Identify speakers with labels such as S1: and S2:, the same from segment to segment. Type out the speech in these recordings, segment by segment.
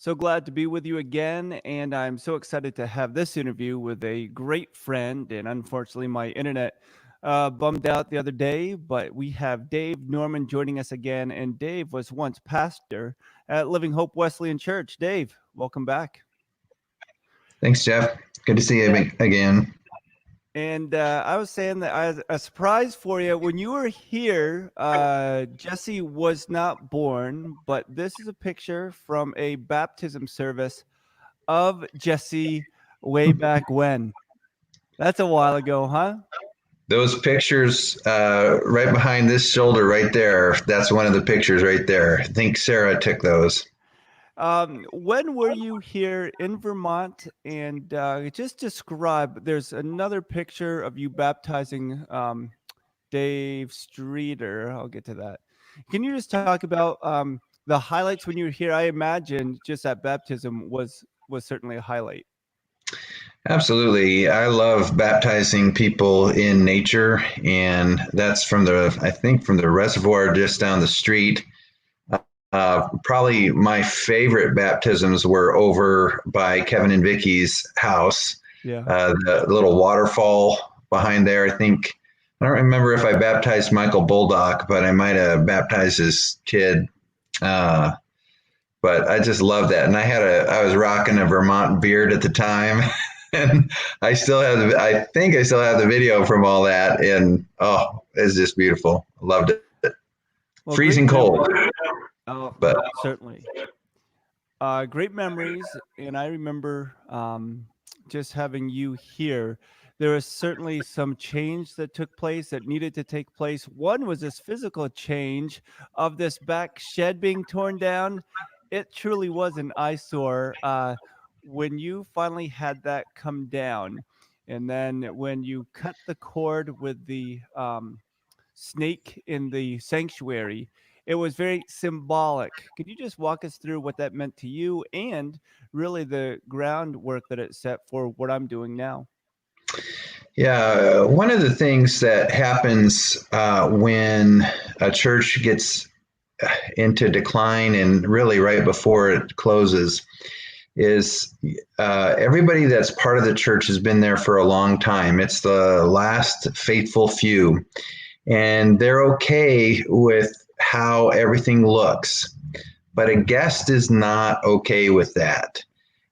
S1: So glad to be with you again, and I'm so excited to have this interview with a great friend. And unfortunately, my internet bummed out the other day, but we have Dave Norman joining us again. And Dave was once pastor at Living Hope Wesleyan Church. Dave, welcome back.
S2: Thanks, Jeff. Good to see you
S1: Yeah.
S2: again.
S1: And I was saying that I had a surprise for you. When you were here, Jesse was not born, but this is a picture from a baptism service of Jesse way back when. That's a while ago, huh?
S2: Those pictures right behind this shoulder right there, that's one of the pictures right there. I think Sarah took those.
S1: When were you here in Vermont? And just describe, there's another picture of you baptizing Dave Streeter. I'll get to that. Can you just talk about the highlights when you were here? I imagine just that baptism was certainly a highlight.
S2: Absolutely. I love baptizing people in nature, and that's I think from the reservoir just down the street. Probably my favorite baptisms were over by Kevin and Vicky's house.
S1: Yeah.
S2: The little waterfall behind there. I don't remember if I baptized Michael Bulldog, but I might have baptized his kid. But I just love that. And I was rocking a Vermont beard at the time. And I think I still have the video from all that. And it's just beautiful. I loved it.
S1: Well,
S2: Freezing cold.
S1: Oh,
S2: but
S1: certainly. Great memories. And I remember just having you here. There was certainly some change that took place that needed to take place. One was this physical change of this back shed being torn down. It truly was an eyesore when you finally had that come down. And then when you cut the cord with the snake in the sanctuary, it was very symbolic. Could you just walk us through what that meant to you and really the groundwork that it set for what I'm doing now?
S2: Yeah, one of the things that happens when a church gets into decline and really right before it closes is everybody that's part of the church has been there for a long time. It's the last faithful few, and they're okay with how everything looks, but a guest is not okay with that.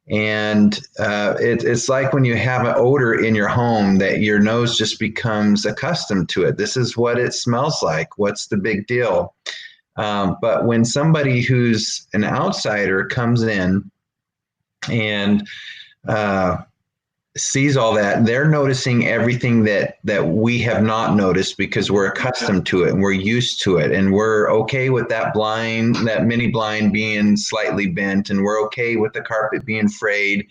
S2: And it's like when you have an odor in your home that your nose just becomes accustomed to it. This is what it smells like. What's the big deal? But when somebody who's an outsider comes in and sees all that, they're noticing everything that we have not noticed because we're accustomed to it and we're used to it, and we're okay with that mini blind being slightly bent, and we're okay with the carpet being frayed.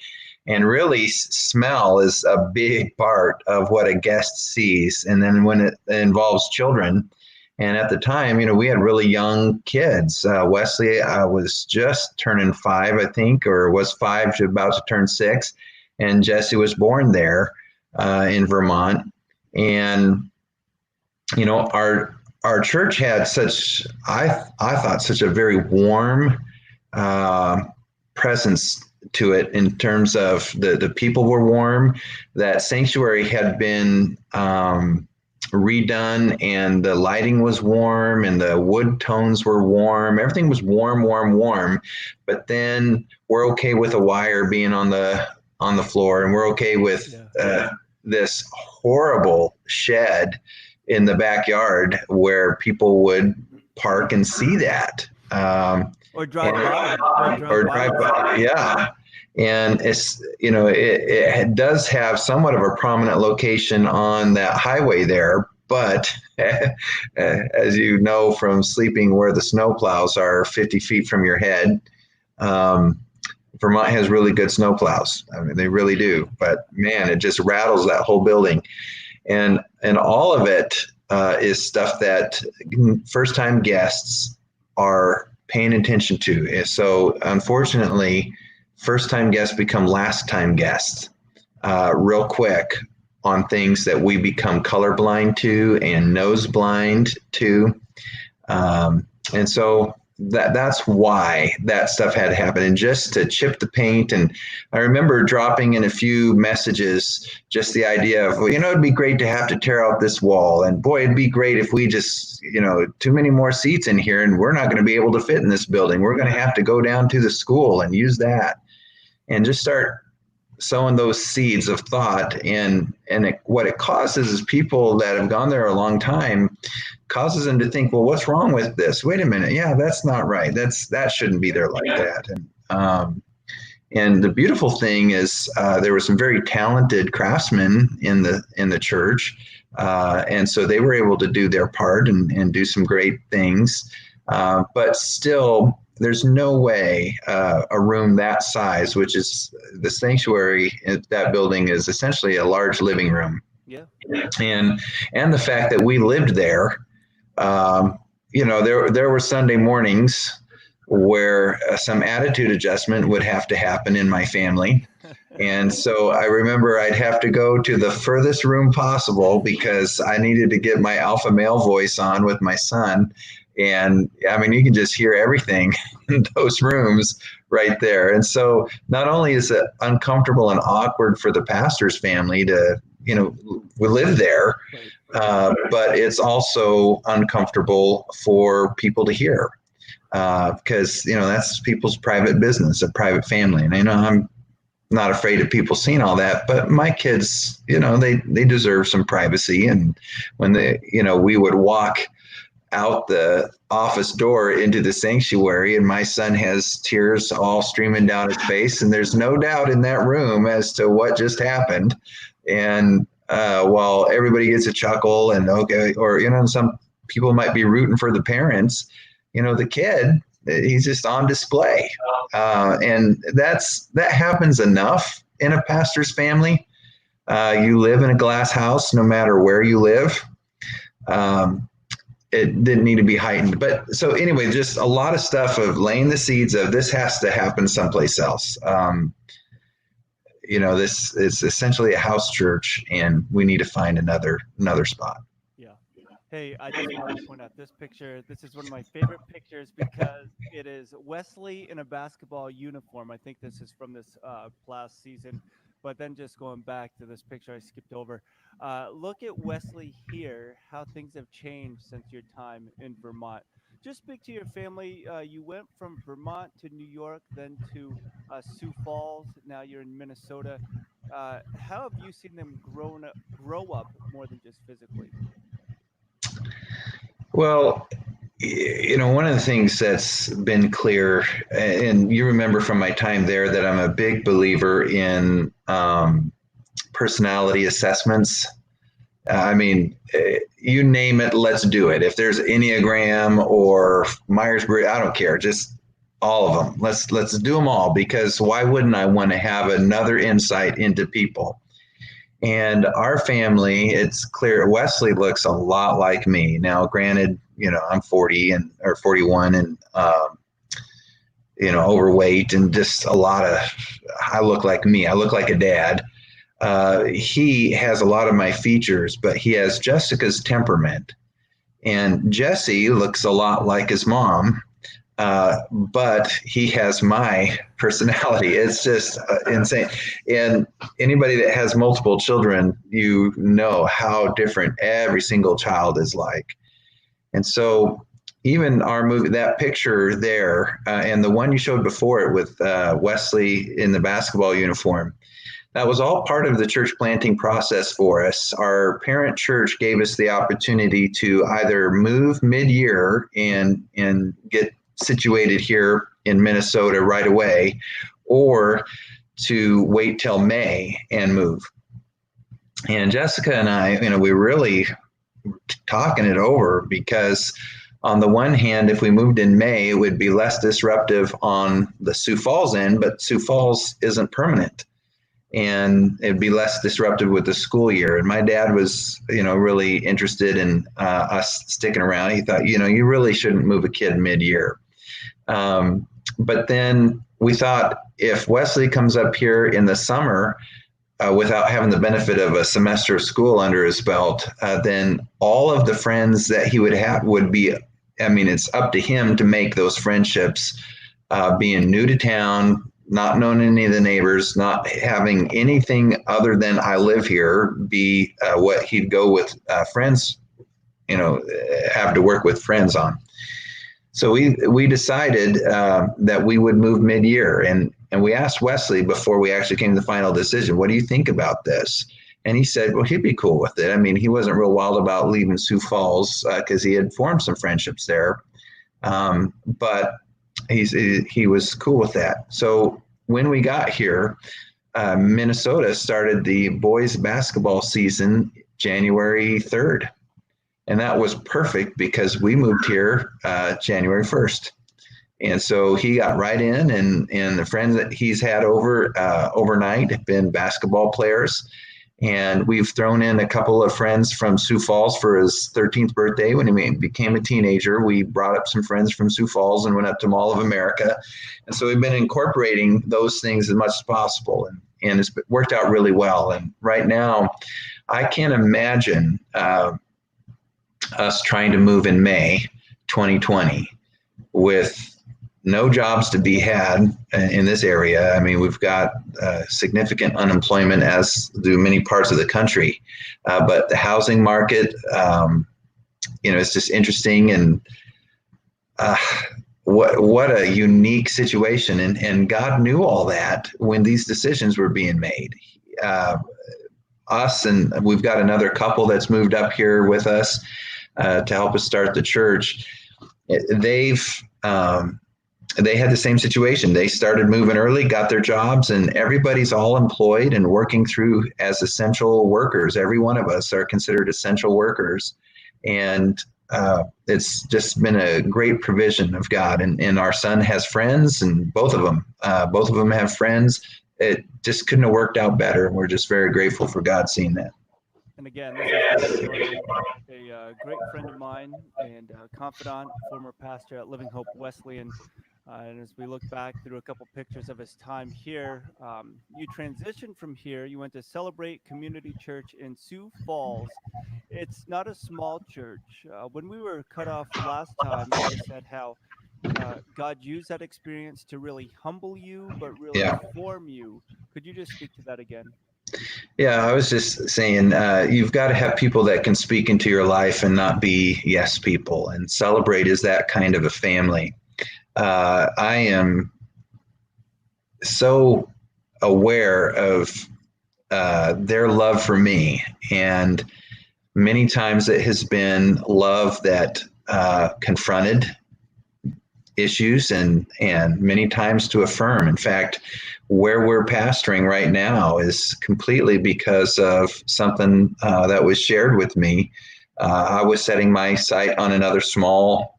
S2: And really, smell is a big part of what a guest sees. And then when it involves children, and at the time, we had really young kids. Wesley was just turning 5, I think, or was 5, about to turn 6. And Jesse was born there in Vermont. And, our church had I thought, such a very warm presence to it in terms of the people were warm. That sanctuary had been redone, and the lighting was warm, and the wood tones were warm. Everything was warm, warm, warm. But then we're okay with a wire being on the floor, and we're okay with this horrible shed in the backyard where people would park and see that.
S1: Or drive
S2: by. Yeah. And it's, it does have somewhat of a prominent location on that highway there, but as you know from sleeping where the snow plows are 50 feet from your head, Vermont has really good snow plows. I mean, they really do. But man, it just rattles that whole building, and all of it is stuff that first-time guests are paying attention to. So unfortunately, first-time guests become last-time guests real quick on things that we become colorblind to and nose blind to, and so that's why that stuff had to happen, and just to chip the paint. And I remember dropping in a few messages just the idea of, well, it'd be great to have to tear out this wall, and boy, it'd be great if we just, too many more seats in here and we're not going to be able to fit in this building, we're going to have to go down to the school and use that, and just start sowing those seeds of thought. And what it causes is people that have gone there a long time, causes them to think, well, what's wrong with this? Wait a minute. Yeah, that's not right. That shouldn't be there like that. And the beautiful thing is there were some very talented craftsmen in the church. And so they were able to do their part and do some great things. But still, there's no way a room that size, which is the sanctuary, that building is essentially a large living room.
S1: Yeah.
S2: And the fact that we lived there, there were Sunday mornings where some attitude adjustment would have to happen in my family. And so I remember I'd have to go to the furthest room possible because I needed to get my alpha male voice on with my son. And I mean, you can just hear everything in those rooms right there. And so not only is it uncomfortable and awkward for the pastor's family to, we live there, but it's also uncomfortable for people to hear because, that's people's private business, a private family. And I'm not afraid of people seeing all that, but my kids, they deserve some privacy. And when we would walk out the office door into the sanctuary, and my son has tears all streaming down his face, and there's no doubt in that room as to what just happened. And while everybody gets a chuckle and okay, or some people might be rooting for the parents, the kid, he's just on display. And that happens enough in a pastor's family. You live in a glass house no matter where you live. It didn't need to be heightened. But so anyway, just a lot of stuff of laying the seeds of this has to happen someplace else. This is essentially a house church, and we need to find another spot.
S1: Yeah. Hey, I just want to point out this picture. This is one of my favorite pictures because it is Wesley in a basketball uniform. I think this is from this last season. But then just going back to this picture I skipped over, look at Wesley here, how things have changed since your time in Vermont. Just speak to your family. You went from Vermont to New York, then to Sioux Falls. Now you're in Minnesota. How have you seen them grow up more than just physically?
S2: Well, one of the things that's been clear, and you remember from my time there, that I'm a big believer in personality assessments. I mean, you name it, let's do it. If there's Enneagram or Myers-Briggs, I don't care, just all of them. Let's do them all, because why wouldn't I want to have another insight into people? And our family, it's clear, Wesley looks a lot like me. Now, granted, I'm 40 or 41 and, overweight and just I look like me. I look like a dad. He has a lot of my features, but he has Jessica's temperament. And Jesse looks a lot like his mom, but he has my personality. It's just insane. And anybody that has multiple children, how different every single child is like. And so even our movie, that picture there, and the one you showed before it with Wesley in the basketball uniform, that was all part of the church planting process for us. Our parent church gave us the opportunity to either move mid-year and get situated here in Minnesota right away, or to wait till May and move. And Jessica and I, we really talking it over, because on the one hand, if we moved in May, it would be less disruptive on the Sioux Falls end, but Sioux Falls isn't permanent. And it'd be less disruptive with the school year. And my dad was, really interested in us sticking around. He thought, you really shouldn't move a kid mid-year. But then we thought, if Wesley comes up here in the summer without having the benefit of a semester of school under his belt, then all of the friends that he would have would be I mean, it's up to him to make those friendships. Being new to town, not knowing any of the neighbors, not having anything other than I live here be what he'd go with friends, have to work with friends on. So we decided that we would move mid-year, and we asked Wesley before we actually came to the final decision, what do you think about this? And he said, well, he'd be cool with it. I mean, he wasn't real wild about leaving Sioux Falls because he had formed some friendships there. But he was cool with that. So when we got here, Minnesota started the boys basketball season January 3rd. And that was perfect because we moved here January 1st. And so he got right in, and the friends that he's had overnight have been basketball players. And we've thrown in a couple of friends from Sioux Falls for his 13th birthday when he became a teenager. We brought up some friends from Sioux Falls and went up to Mall of America. And so we've been incorporating those things as much as possible. And it's worked out really well. And right now, I can't imagine us trying to move in May 2020 with no jobs to be had in this area. I mean, we've got significant unemployment, as do many parts of the country. But the housing market, it's just interesting. And what a unique situation. And God knew all that when these decisions were being made. Us, and we've got another couple that's moved up here with us to help us start the church. They had the same situation. They started moving early, got their jobs, and everybody's all employed and working through as essential workers. Every one of us are considered essential workers. And it's just been a great provision of God. And our son has friends, and both of them have friends. It just couldn't have worked out better. We're just very grateful for God seeing that.
S1: And again, this is Jordan, a great friend of mine and confidant, former pastor at Living Hope Wesleyan. And as we look back through a couple pictures of his time here, you transitioned from here. You went to Celebrate Community Church in Sioux Falls. It's not a small church. When we were cut off last time, you said how God used that experience to really humble you, but really form you. Could you just speak to that again?
S2: Yeah, I was just saying, you've got to have people that can speak into your life and not be yes people. And Celebrate is that kind of a family. I am so aware of their love for me, and many times it has been love that confronted issues and many times to affirm. In fact, where we're pastoring right now is completely because of something that was shared with me. I was setting my sight on another small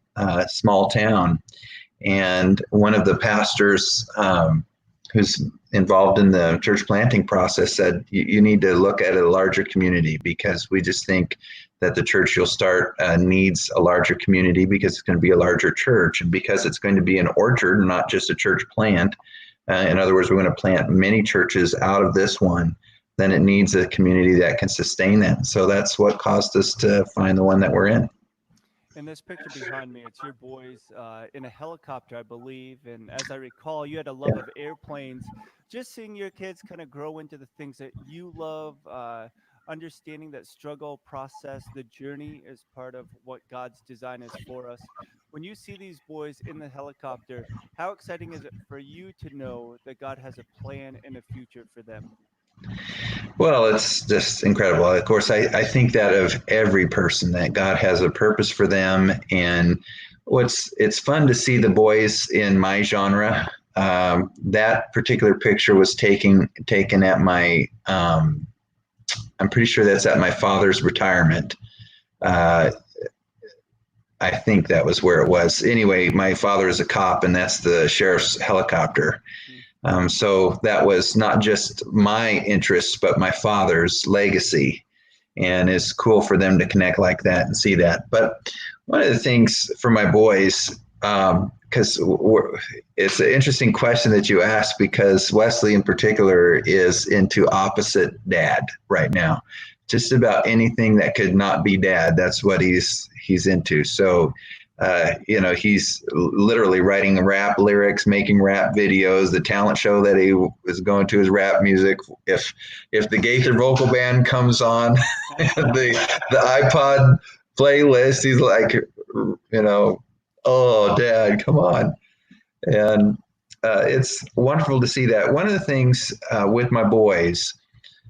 S2: town, and one of the pastors who's involved in the church planting process said, you need to look at a larger community, because we just think that the church you'll start needs a larger community because it's going to be a larger church, and because it's going to be an orchard, not just a church plant. In other words, we're going to plant many churches out of this one. Then it needs a community that can sustain that. So that's what caused us to find the one that we're in.
S1: In this picture behind me, it's your boys in a helicopter, I believe. And as I recall, you had a love of airplanes. Just seeing your kids kind of grow into the things that you love, understanding that struggle process, the journey is part of what God's design is for us. When you see these boys in the helicopter, how exciting is it for you to know that God has a plan and a future for them?
S2: Well, it's just incredible. Of course, I think that of every person, that God has a purpose for them. And it's fun to see the boys in my genre. That particular picture was taken at my, I'm pretty sure that's at my father's retirement. I think that was where it was. Anyway, my father is a cop, and that's the sheriff's helicopter. So that was not just my interest, but my father's legacy. And it's cool for them to connect like that and see that. But one of the things for my boys, because it's an interesting question that you asked, because Wesley in particular is into opposite dad right now. Just about anything that could not be dad, that's what he's into. So He's literally writing rap lyrics, making rap videos. The talent show that he was going to is rap music. If the Gaither vocal band comes on, the iPod playlist, he's like, oh, Dad, come on. And it's wonderful to see that. One of the things with my boys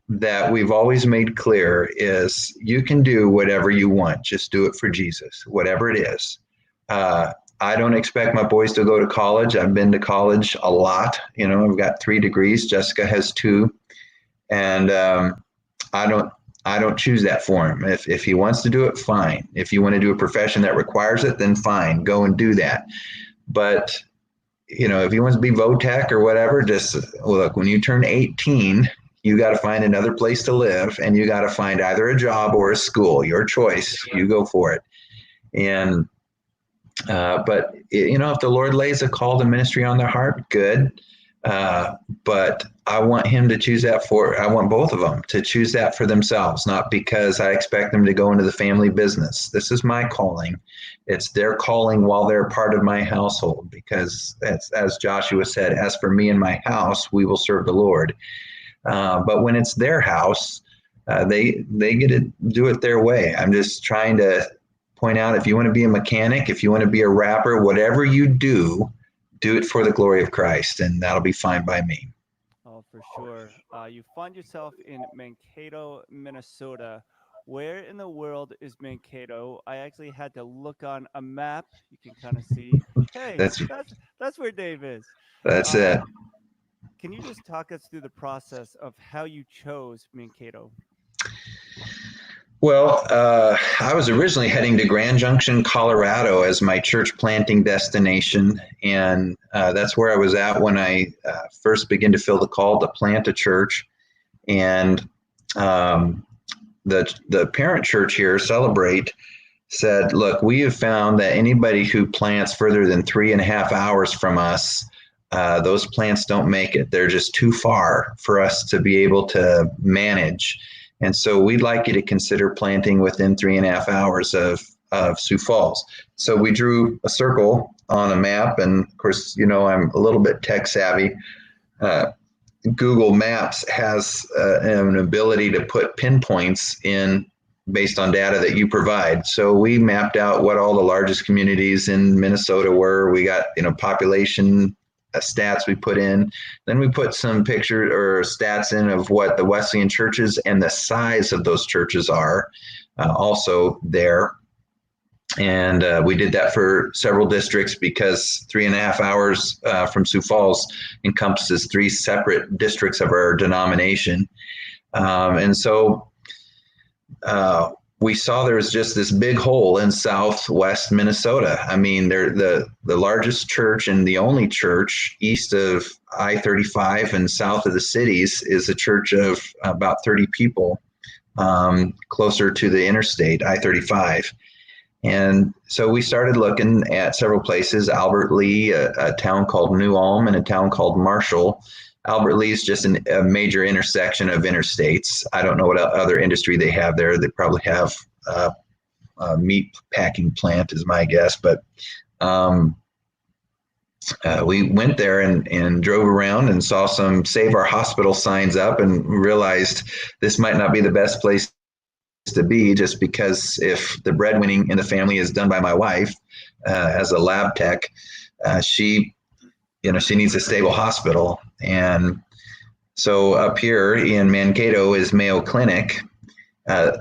S2: that we've always made clear is you can do whatever you want. Just do it for Jesus, whatever it is. I don't expect my boys to go to college. I've been to college a lot. I've got 3 degrees. Jessica has 2. And I don't choose that for him. If he wants to do it, fine. If you want to do a profession that requires it, then fine, go and do that. But if he wants to be VOTEC or whatever, just look, when you turn 18, you got to find another place to live, and you got to find either a job or a school. Your choice. You go for it. And but if the Lord lays a call to ministry on their heart, good. But I want him to choose that I want both of them to choose that for themselves, not because I expect them to go into the family business. This is my calling. It's their calling while they're part of my household, because as Joshua said, as for me and my house, we will serve the Lord. But when it's their house, they get to do it their way. I'm just trying to point out, if you want to be a mechanic, if you want to be a rapper, whatever you do it for the glory of Christ, and that'll be fine by me.
S1: Oh, for sure. You find yourself in Mankato, Minnesota. Where in the world is Mankato? I actually had to look on a map. You can kind of see. Hey, that's where Dave is.
S2: That's it.
S1: Can you just talk us through the process of how you chose Mankato?
S2: Well, I was originally heading to Grand Junction, Colorado as my church planting destination. And that's where I was at when I first began to feel the call to plant a church. And the parent church here, Celebrate, said, look, we have found that anybody who plants further than 3.5 hours from us, those plants don't make it. They're just too far for us to be able to manage. And so we'd like you to consider planting within 3.5 hours of Sioux Falls. So we drew a circle on a map. And of course, I'm a little bit tech savvy. Google Maps has an ability to put pinpoints in based on data that you provide. So we mapped out what all the largest communities in Minnesota were. We got, population stats we put in. Then we put some pictures or stats in of what the Wesleyan churches and the size of those churches are also there. And we did that for several districts because 3.5 hours from Sioux Falls encompasses 3 separate districts of our denomination. And so we saw there was just this big hole in southwest Minnesota. I mean, they're the largest church and the only church east of I-35 and south of the cities is a church of about 30 people closer to the interstate, I-35. And so we started looking at several places, Albert Lea, a town called New Ulm, and a town called Marshall. Albert Lea is just a major intersection of interstates. I don't know what other industry they have there. They probably have a meat packing plant is my guess. But we went there and drove around and saw some Save Our Hospital signs up and realized this might not be the best place to be, just because if the breadwinning in the family is done by my wife as a lab tech, she needs a stable hospital. And so up here in Mankato is Mayo Clinic.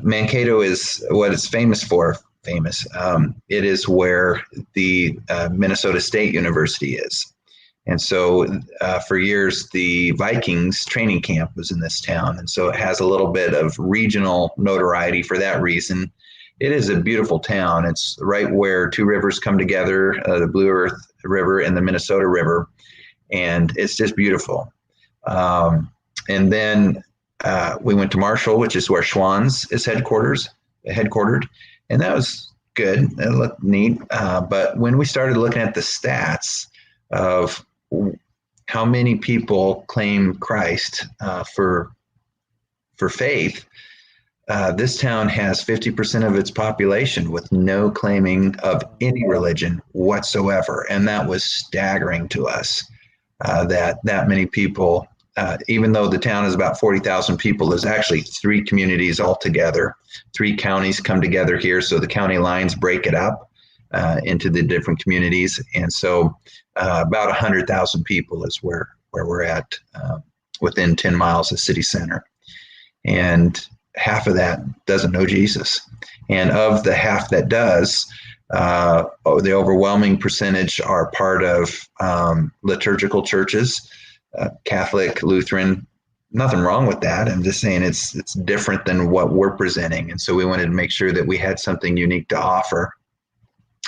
S2: Mankato is what it's famous for. It is where the Minnesota State University is. And so for years, the Vikings training camp was in this town. And so it has a little bit of regional notoriety for that reason. It is a beautiful town. It's right where 2 rivers come together, the Blue Earth River and the Minnesota River. And it's just beautiful. And then we went to Marshall, which is where Schwann's is headquartered. And that was good. It looked neat. But when we started looking at the stats of how many people claim Christ for faith, this town has 50% of its population with no claiming of any religion whatsoever. And that was staggering to us, that many people, even though the town is about 40,000 people, there's actually 3 communities altogether. 3 counties come together here, so the county lines break it up into the different communities. And so about 100,000 people is where we're at, within 10 miles of city center. And half of that doesn't know Jesus. And of the half that does, the overwhelming percentage are part of liturgical churches, Catholic, Lutheran. Nothing wrong with that. I'm just saying it's different than what we're presenting. And so we wanted to make sure that we had something unique to offer.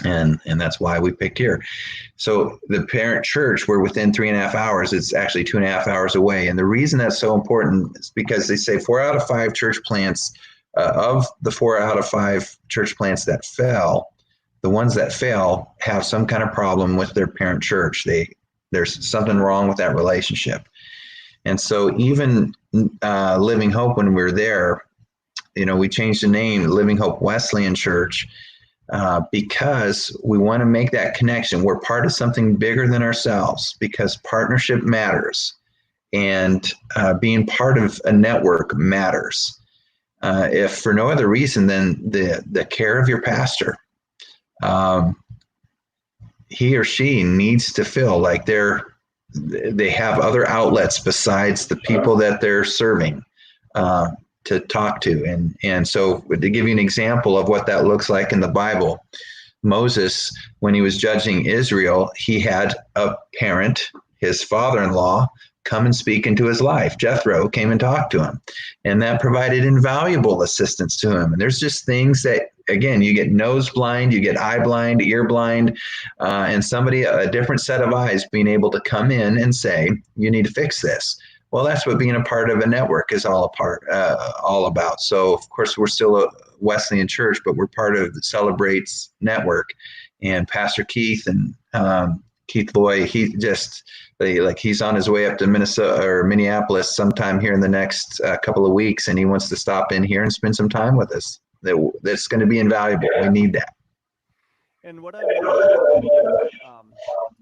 S2: And that's why we picked here. So the parent church, we're within 3.5 hours. It's actually 2.5 hours away. And the reason that's so important is because they say 4 out of 5 church plants, of the 4 out of 5 church plants that fell, the ones that fail have some kind of problem with their parent church. There's something wrong with that relationship. And so even Living Hope, when we were there, we changed the name, Living Hope Wesleyan Church, because we want to make that connection. We're part of something bigger than ourselves, because partnership matters, and being part of a network matters. If for no other reason than the care of your pastor, he or she needs to feel like they have other outlets besides the people that they're serving to talk to. And so to give you an example of what that looks like in the Bible, Moses, when he was judging Israel, he had a parent, his father-in-law, come and speak into his life. Jethro came and talked to him, and that provided invaluable assistance to him. And there's just things that, again, you get nose blind, you get eye blind, ear blind, and somebody, a different set of eyes, being able to come in and say, you need to fix this. Well, that's what being a part of a network is all about. So, of course, we're still a Wesleyan church, but we're part of the Celebrates network. And Pastor Keith and Keith Loy, he's on his way up to Minneapolis sometime here in the next couple of weeks, and he wants to stop in here and spend some time with us. That's going to be invaluable. We need that.
S1: And what I wanted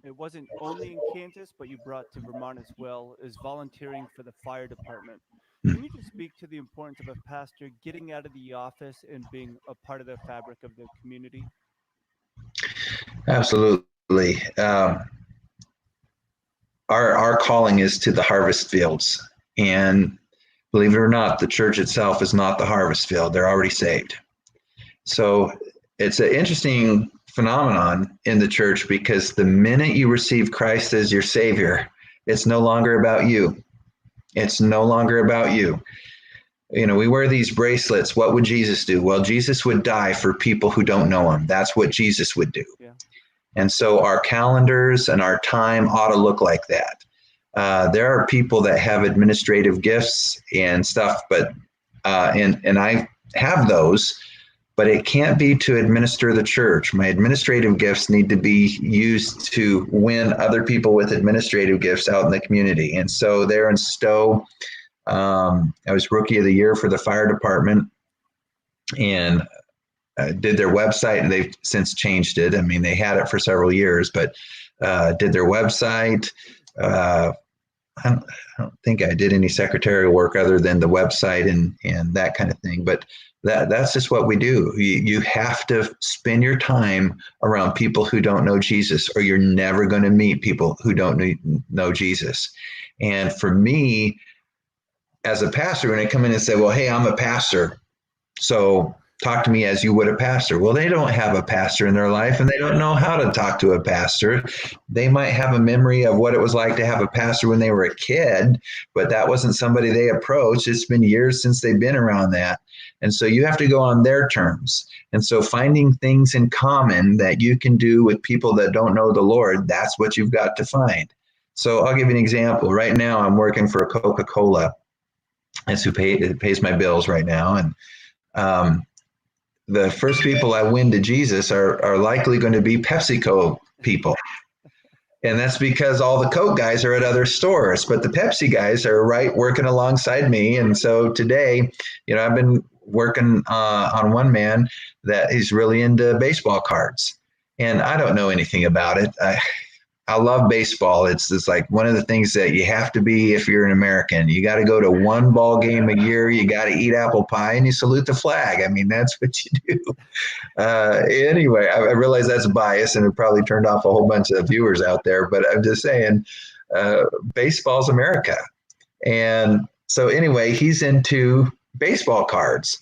S1: it wasn't only in Kansas, but you brought to Vermont as well, is volunteering for the fire department. Can you just speak to the importance of a pastor getting out of the office and being a part of the fabric of the community?
S2: Absolutely. Our calling is to the harvest fields. And believe it or not, the church itself is not the harvest field. They're already saved. So it's an interesting phenomenon in the church, because the minute you receive Christ as your Savior, it's no longer about you. It's no longer about you. We wear these bracelets. What would Jesus do? Well, Jesus would die for people who don't know him. That's what Jesus would do. Yeah. And so our calendars and our time ought to look like that. There are people that have administrative gifts and stuff, but and I have those, but it can't be to administer the church. My administrative gifts need to be used to win other people with administrative gifts out in the community. And so there in Stowe, I was Rookie of the Year for the fire department, and did their website, and they've since changed it. I mean, they had it for several years, but did their website. I don't think I did any secretarial work other than the website and that kind of thing. But that's just what we do. You have to spend your time around people who don't know Jesus, or you're never going to meet people who don't know Jesus. And for me, as a pastor, when I come in and say, well, hey, I'm a pastor, so talk to me as you would a pastor. Well, they don't have a pastor in their life, and they don't know how to talk to a pastor. They might have a memory of what it was like to have a pastor when they were a kid, but that wasn't somebody they approached. It's been years since they've been around that. And so you have to go on their terms. And so finding things in common that you can do with people that don't know the Lord, that's what you've got to find. So I'll give you an example. Right now, I'm working for Coca-Cola. That's who pays my bills right now. And the first people I win to Jesus are likely going to be PepsiCo people. And that's because all the Coke guys are at other stores, but the Pepsi guys are right working alongside me. And so today, I've been working on one man that he's really into baseball cards. And I don't know anything about it. I love baseball. It's just like one of the things that you have to be if you're an American. You got to go to one ball game a year. You got to eat apple pie and you salute the flag. I mean, that's what you do. Anyway, I realize that's bias and it probably turned off a whole bunch of viewers out there, but I'm just saying baseball's America. And so anyway, he's into baseball cards.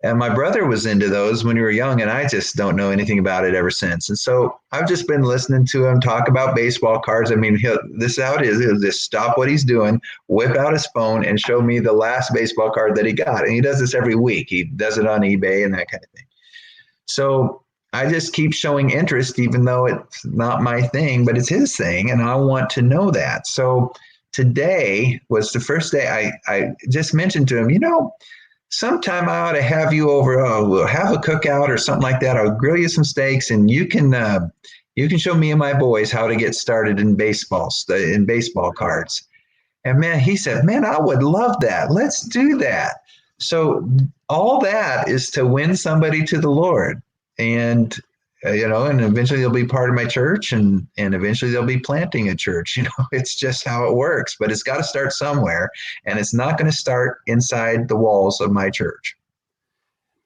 S2: And my brother was into those when we were young, and I just don't know anything about it ever since. And so I've just been listening to him talk about baseball cards. I mean, this is how it is. He'll just stop what he's doing, whip out his phone, and show me the last baseball card that he got. And he does this every week. He does it on eBay and that kind of thing. So I just keep showing interest, even though it's not my thing, but it's his thing, and I want to know that. So today was the first day I just mentioned to him, sometime I ought to have you over. We'll have a cookout or something like that. I'll grill you some steaks, and you can show me and my boys how to get started in baseball cards. And man, he said, man, I would love that. Let's do that. So all that is to win somebody to the Lord, and and eventually they'll be part of my church, and eventually they'll be planting a church. It's just how it works, but it's got to start somewhere, and it's not going to start inside the walls of my church.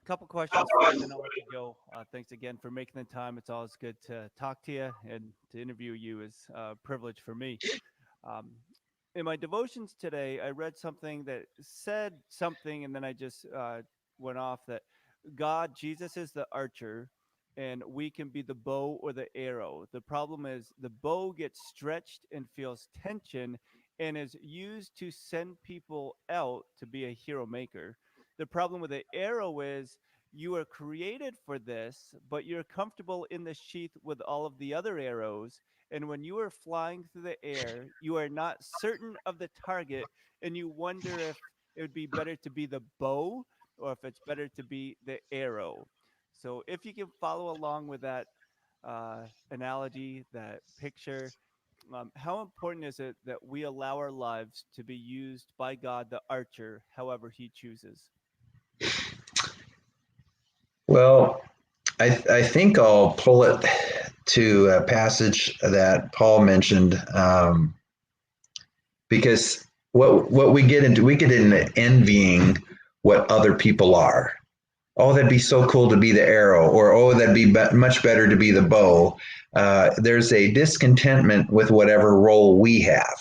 S1: A couple questions for you, and then I'll let you go. Thanks again for making the time. It's always good to talk to you, and to interview you is a privilege for me. In my devotions today, I read something that said something, and then I just went off that Jesus is the archer, and we can be the bow or the arrow. The problem is the bow gets stretched and feels tension and is used to send people out to be a hero maker. The problem with the arrow is you are created for this, but you're comfortable in the sheath with all of the other arrows. And when you are flying through the air, you are not certain of the target, and you wonder if it would be better to be the bow or if it's better to be the arrow. So if you can follow along with that analogy, that picture, how important is it that we allow our lives to be used by God, the archer, however he chooses?
S2: Well, I think I'll pull it to a passage that Paul mentioned, because what we get into envying what other people are. Oh, that'd be so cool to be the arrow, or oh, that'd be much better to be the bow. There's a discontentment with whatever role we have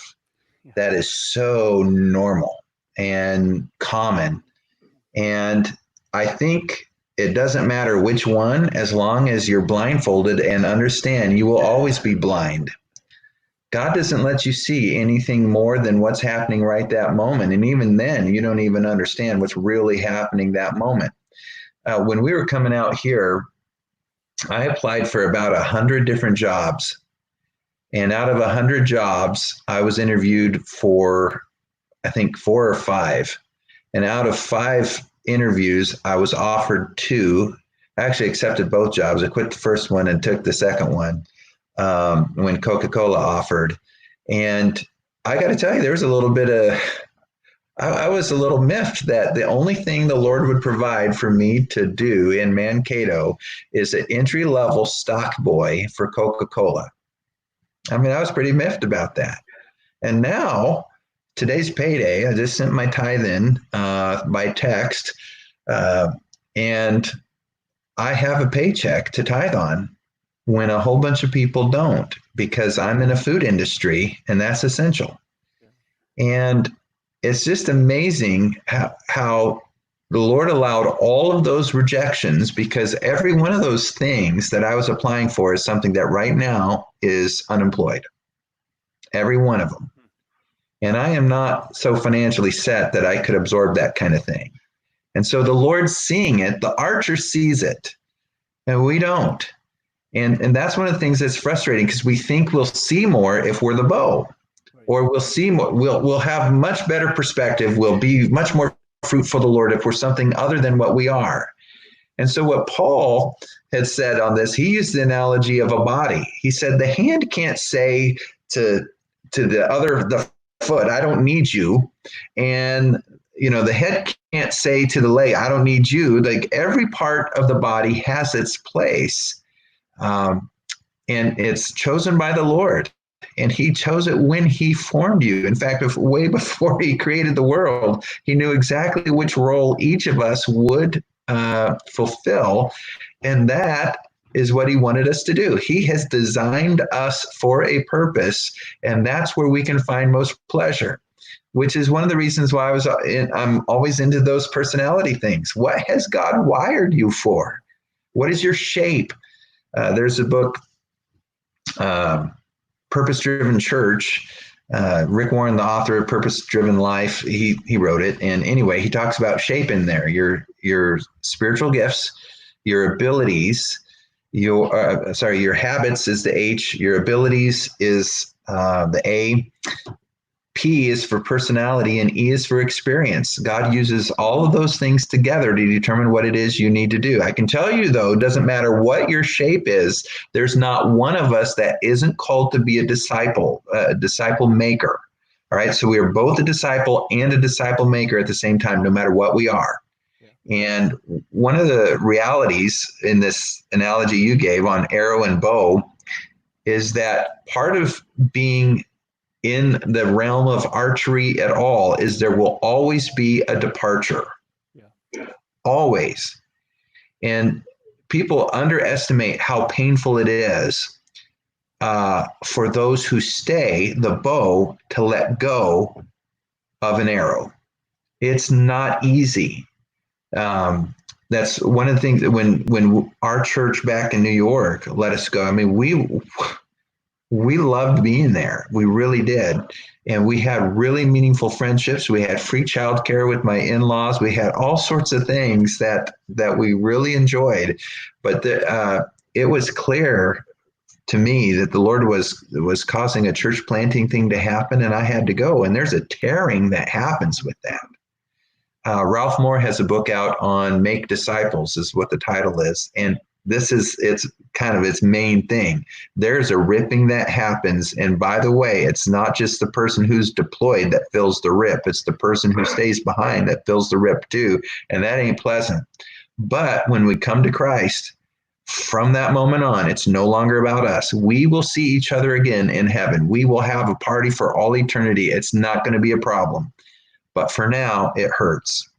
S2: that is so normal and common. And I think it doesn't matter which one, as long as you're blindfolded and understand you will always be blind. God doesn't let you see anything more than what's happening right that moment. And even then, you don't even understand what's really happening that moment. When we were coming out here, I applied for about 100 different jobs. And out of 100 jobs, I was interviewed for, I think, 4 or 5. And out of 5 interviews, I was offered 2. I actually accepted both jobs. I quit the first one and took the second one when Coca-Cola offered. And I got to tell you, there was a little bit of, I was a little miffed that the only thing the Lord would provide for me to do in Mankato is an entry-level stock boy for Coca-Cola. I mean, I was pretty miffed about that. And now, today's payday, I just sent my tithe in by text, and I have a paycheck to tithe on when a whole bunch of people don't, because I'm in a food industry, and that's essential. And it's just amazing how the Lord allowed all of those rejections, because every one of those things that I was applying for is something that right now is unemployed. Every one of them. And I am not so financially set that I could absorb that kind of thing. And so the Lord's seeing it, the archer sees it, and we don't. And that's one of the things that's frustrating, because we think we'll see more if we're the bow. Or we'll see more, we'll have much better perspective. We'll be much more fruitful for the Lord if we're something other than what we are. And so what Paul had said on this, he used the analogy of a body. He said the hand can't say to the foot, I don't need you. And the head can't say to the leg, I don't need you. Like every part of the body has its place. And it's chosen by the Lord. And he chose it when he formed you. In fact, way before he created the world, he knew exactly which role each of us would fulfill. And that is what he wanted us to do. He has designed us for a purpose, and that's where we can find most pleasure, which is one of the reasons why I'm always into those personality things. What has God wired you for? What is your shape? There's a book, Purpose Driven Church. Rick Warren, the author of Purpose Driven Life, he wrote it. And anyway, he talks about shape in there, your spiritual gifts, your abilities, your habits is the H, your abilities is the A, P is for personality, and E is for experience. God uses all of those things together to determine what it is you need to do. I can tell you, though, it doesn't matter what your shape is, there's not one of us that isn't called to be a disciple maker. All right, so we are both a disciple and a disciple maker at the same time, no matter what we are. And one of the realities in this analogy you gave on arrow and bow is that part of being in the realm of archery at all is there will always be a departure. Yeah. Always. And people underestimate how painful it is for those who stay the bow to let go of an arrow. It's not easy. That's one of the things that when our church back in New York let us go, I mean, we loved being there. We really did. And we had really meaningful friendships. We had free childcare with my in-laws. We had all sorts of things that we really enjoyed. But it was clear to me that the Lord was causing a church planting thing to happen, and I had to go. And there's a tearing that happens with that. Ralph Moore has a book out on Make Disciples, is what the title is. And it's kind of its main thing. There's a ripping that happens. And by the way, it's not just the person who's deployed that fills the rip. It's the person who stays behind that fills the rip too. And that ain't pleasant. But when we come to Christ, from that moment on, it's no longer about us. We will see each other again in heaven. We will have a party for all eternity. It's not going to be a problem. But for now, it hurts.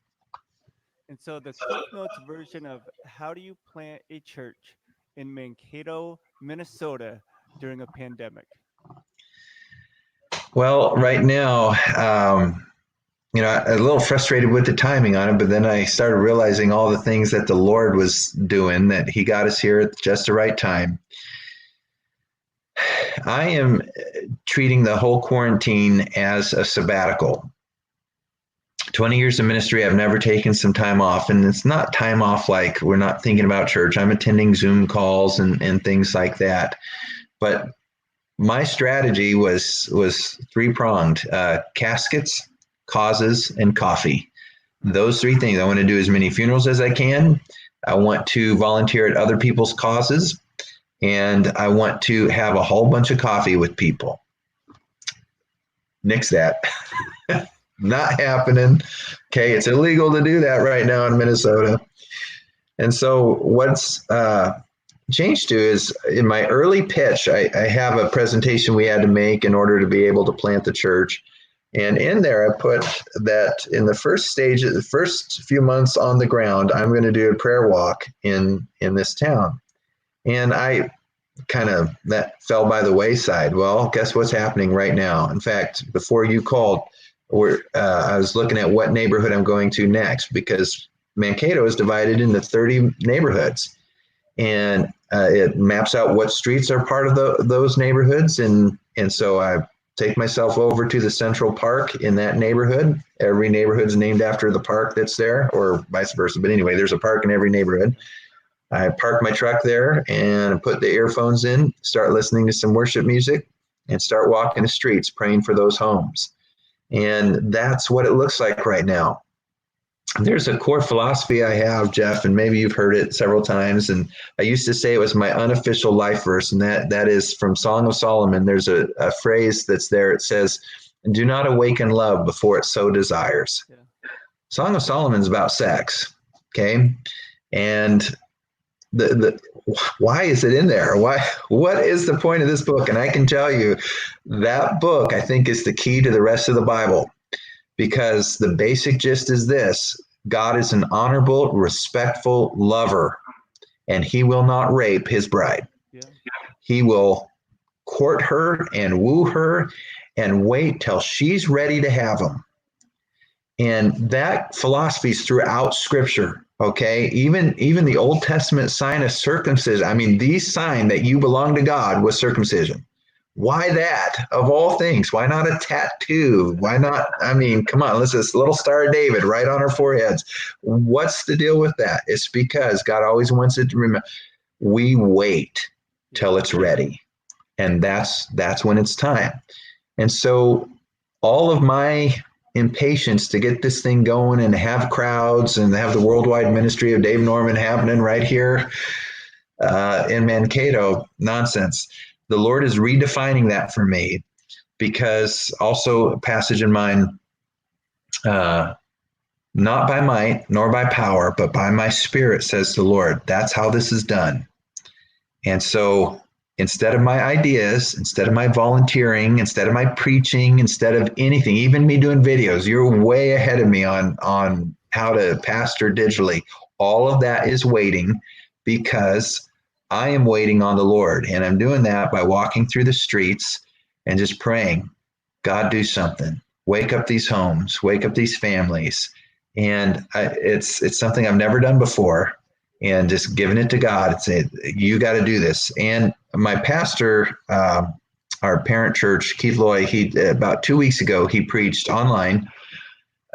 S1: And so the Cliff Notes version of how do you plant a church in Mankato, Minnesota during a pandemic?
S2: Well, right now, I'm a little frustrated with the timing on it, but then I started realizing all the things that the Lord was doing, that he got us here at just the right time. I am treating the whole quarantine as a sabbatical. 20 years of ministry, I've never taken some time off, and it's not time off like we're not thinking about church. I'm attending Zoom calls and things like that. But my strategy was three-pronged: caskets, causes, and coffee. Those three things. I want to do as many funerals as I can. I want to volunteer at other people's causes, and I want to have a whole bunch of coffee with people. Nix that. Not happening. Okay, it's illegal to do that right now in Minnesota. And so what's changed to is in my early pitch, I have a presentation we had to make in order to be able to plant the church. And in there, I put that in the first stage, the first few months on the ground, I'm going to do a prayer walk in this town. And that fell by the wayside. Well, guess what's happening right now? In fact, before you called, I was looking at what neighborhood I'm going to next, because Mankato is divided into 30 neighborhoods, and it maps out what streets are part of those neighborhoods. And so I take myself over to the Central Park in that neighborhood. Every neighborhood's named after the park that's there, or vice versa. But anyway, there's a park in every neighborhood. I park my truck there and put the earphones in, start listening to some worship music, and start walking the streets, praying for those homes. And that's what it looks like right now. There's a core philosophy I have, Jeff, and maybe you've heard it several times. And I used to say it was my unofficial life verse, and that is from Song of Solomon. There's a phrase that's there. It says, "Do not awaken love before it so desires." Yeah. Song of Solomon's about sex. Okay. And the why is it in there? What is the point of this book? And I can tell you that book, I think, is the key to the rest of the Bible, because the basic gist is this: God is an honorable, respectful lover, and he will not rape his bride.
S1: Yeah.
S2: He will court her and woo her and wait till she's ready to have him. And that philosophy is throughout Scripture. Okay, even the Old Testament sign of circumcision. I mean, the sign that you belong to God was circumcision. Why that, of all things? Why not a tattoo? Why not? I mean, come on, let's this little Star of David right on our foreheads. What's the deal with that? It's because God always wants it to remember. We wait till it's ready, and that's when it's time. And so all of my impatience to get this thing going and have crowds and have the worldwide ministry of Dave Norman happening right here in Mankato, nonsense. The Lord is redefining that for me, because also a passage in mine, not by might nor by power, but by my Spirit, says the Lord. That's how this is done. And so instead of my ideas, instead of my volunteering, instead of my preaching, instead of anything, even me doing videos, you're way ahead of me on how to pastor digitally. All of that is waiting, because I am waiting on the Lord. And I'm doing that by walking through the streets and just praying, God, do something. Wake up these homes, wake up these families. And it's something I've never done before. And just giving it to God and saying, you got to do this. And my pastor, our parent church, Keith Loy, he about 2 weeks ago, he preached online,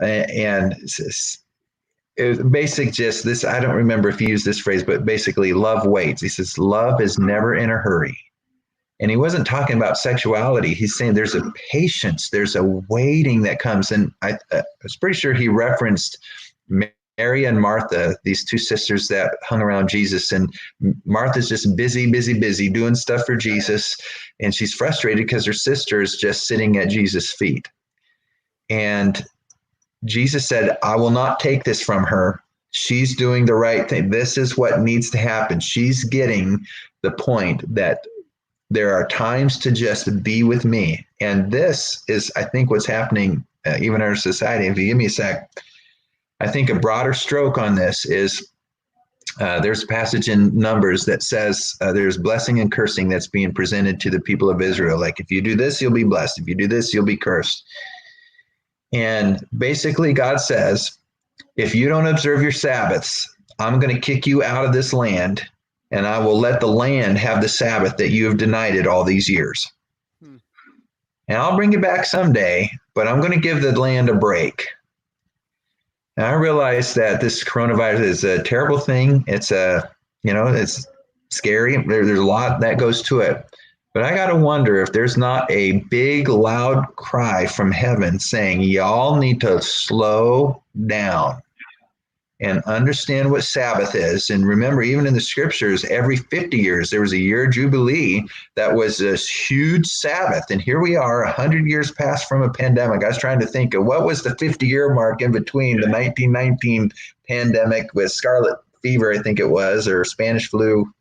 S2: and it was basic just this. I don't remember if he used this phrase, but basically, love waits. He says, love is never in a hurry. And he wasn't talking about sexuality. He's saying there's a patience, there's a waiting that comes. And I was pretty sure he referenced Mary and Martha, these two sisters that hung around Jesus. And Martha's just busy doing stuff for Jesus. And she's frustrated because her sister is just sitting at Jesus' feet. And Jesus said, I will not take this from her. She's doing the right thing. This is what needs to happen. She's getting the point that there are times to just be with me. And this is, I think, what's happening even in our society. If you give me a sec, I think a broader stroke on this is there's a passage in Numbers that says there's blessing and cursing that's being presented to the people of Israel. Like, if you do this, you'll be blessed. If you do this, you'll be cursed. And basically God says, if you don't observe your Sabbaths, I'm going to kick you out of this land, and I will let the land have the Sabbath that you have denied it all these years. And I'll bring you back someday, but I'm going to give the land a break. And I realize that this coronavirus is a terrible thing. It's it's scary. There's a lot that goes to it. But I got to wonder if there's not a big, loud cry from heaven saying, y'all need to slow down and understand what Sabbath is. And remember, even in the scriptures, every 50 years, there was a year Jubilee that was this huge Sabbath. And here we are, 100 years past from a pandemic. I was trying to think of what was the 50-year mark in between the 1919 pandemic with scarlet fever, I think it was, or Spanish flu.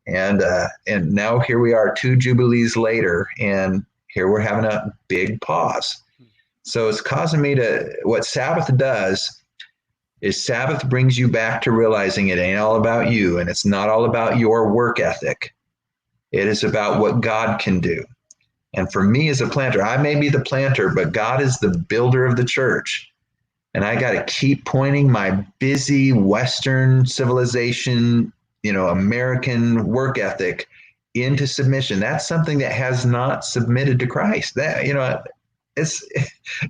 S2: And now here we are 2 Jubilees later, and here we're having a big pause. So it's causing me to, what Sabbath does is Sabbath brings you back to realizing it ain't all about you, and it's not all about your work ethic. It is about what God can do. And for me as a planter, I may be the planter, but God is the builder of the church. And I got to keep pointing my busy Western civilization, American work ethic into submission. That's something that has not submitted to Christ. That, it's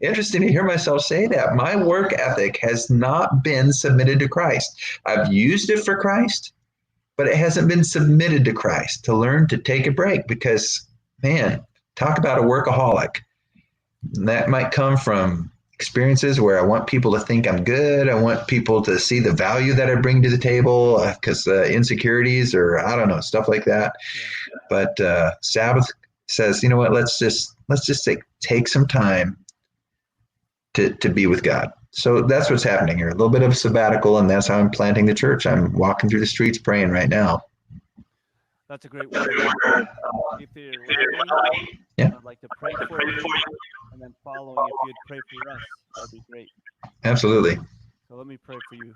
S2: interesting to hear myself say that. My work ethic has not been submitted to Christ. I've used it for Christ, but it hasn't been submitted to Christ to learn to take a break, because, man, talk about a workaholic. That might come from experiences where I want people to think I'm good. I want people to see the value that I bring to the table, because insecurities or I don't know, stuff like that. Yeah. But Sabbath says, you know what, let's just take some time to be with God. So that's what's happening here. A little bit of sabbatical, and that's how I'm planting the church. I'm walking through the streets praying right now.
S1: That's a great word. If you allow me,
S2: Yeah,
S1: I'd like to pray for you, and then following, if you'd pray for us, that'd be great.
S2: absolutely.
S1: So let me pray for you.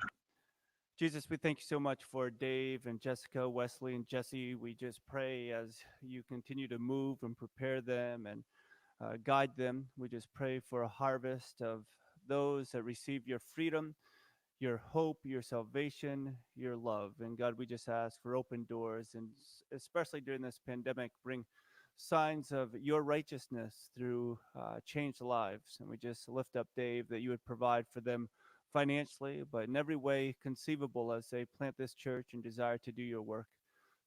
S1: Jesus, we thank you so much for Dave and Jessica, Wesley and Jesse. We just pray as you continue to move and prepare them and guide them. We just pray for a harvest of those that receive your freedom, your hope, your salvation, your love. And God, we just ask for open doors and especially during this pandemic, bring signs of your righteousness through changed lives. And we just lift up Dave that you would provide for them financially, but in every way conceivable as they plant this church and desire to do your work.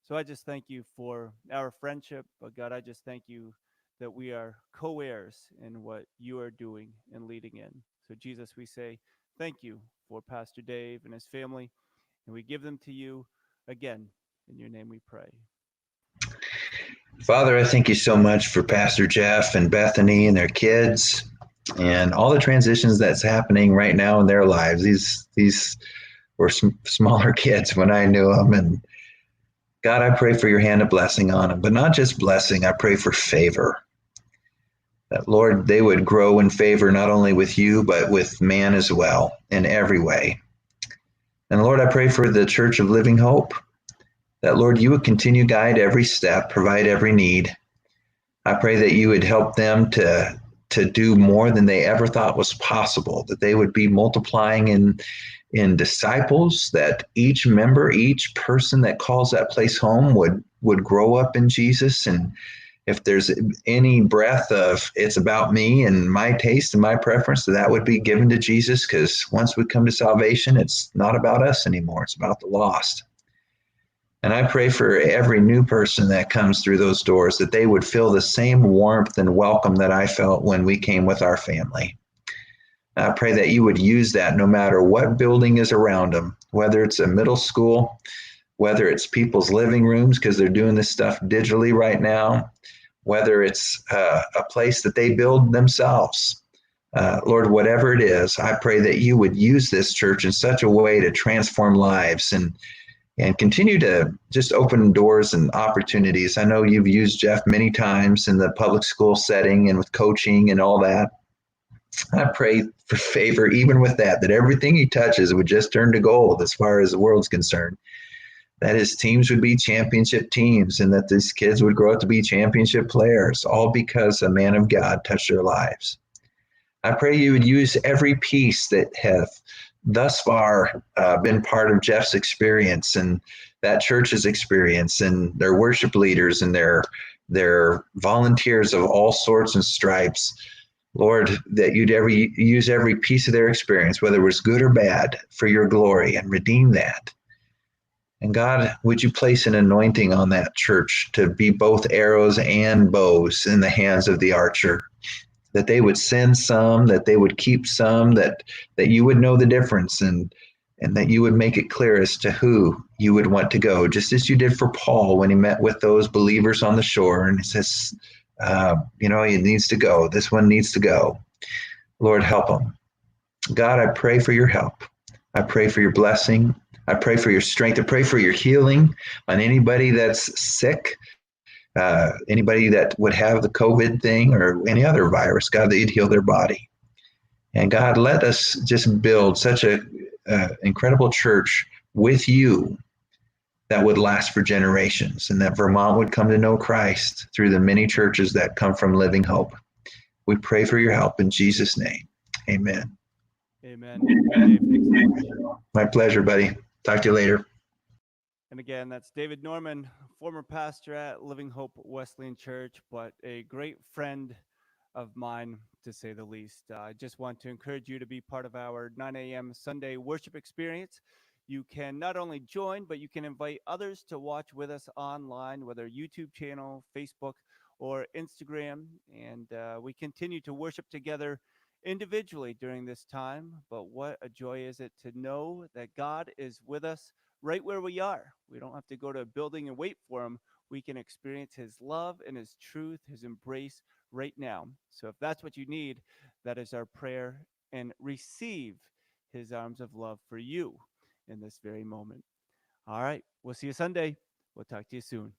S1: So I just thank you for our friendship. But God, I just thank you that we are co heirs in what you are doing and leading in. So, Jesus, we say thank you for Pastor Dave and his family, and we give them to you again. In your name we pray.
S2: Father, I thank you so much for Pastor Jeff and Bethany and their kids and all the transitions that's happening right now in their lives. These were smaller kids when I knew them, and God, I pray for your hand of blessing on them, but not just blessing. I pray for favor. That Lord, they would grow in favor not only with you but with man as well in every way. And Lord, I pray for the Church of Living Hope. That Lord, you would continue guide every step, provide every need. I pray that you would help them to do more than they ever thought was possible, that they would be multiplying in disciples, that each member, each person that calls that place home would grow up in Jesus. And if there's any breath of it's about me and my taste and my preference, that would be given to Jesus, because once we come to salvation, it's not about us anymore. It's about the lost. And I pray for every new person that comes through those doors that they would feel the same warmth and welcome that I felt when we came with our family. I pray that you would use that no matter what building is around them, whether it's a middle school, whether it's people's living rooms because they're doing this stuff digitally right now, whether it's a place that they build themselves. Lord, whatever it is, I pray that you would use this church in such a way to transform lives and continue to just open doors and opportunities. I know you've used Jeff many times in the public school setting and with coaching and all that. I pray for favor even with that everything he touches would just turn to gold as far as the world's concerned. That his teams would be championship teams and that these kids would grow up to be championship players, all because a man of God touched their lives. I pray you would use every piece that have thus far been part of Jeff's experience and that church's experience and their worship leaders and their volunteers of all sorts and stripes. Lord, that you'd use every piece of their experience, whether it was good or bad, for your glory and redeem that. And God, would you place an anointing on that church to be both arrows and bows in the hands of the archer? That they would send some, that they would keep some, that you would know the difference and that you would make it clear as to who you would want to go, just as you did for Paul when he met with those believers on the shore and he says, he needs to go. This one needs to go. Lord, help him. God, I pray for your help. I pray for your blessing. I pray for your strength. I pray for your healing on anybody that's sick. Anybody that would have the COVID thing or any other virus, God, that you'd heal their body. And God, let us just build such a incredible church with you that would last for generations and that Vermont would come to know Christ through the many churches that come from Living Hope. We pray for your help in Jesus' name. Amen.
S1: Amen. Dave, thanks so much.
S2: My pleasure, buddy. Talk to you later.
S1: And again, that's David Norman, former pastor at Living Hope Wesleyan Church, but a great friend of mine, to say the least. I just want to encourage you to be part of our 9 a.m. Sunday worship experience. You can not only join, but you can invite others to watch with us online, whether YouTube channel, Facebook, or Instagram. And we continue to worship together individually during this time. But what a joy is it to know that God is with us right where we are. We don't have to go to a building and wait for him. We can experience his love and his truth, his embrace right now. So if that's what you need, that is our prayer and receive his arms of love for you in this very moment. All right. We'll see you Sunday. We'll talk to you soon.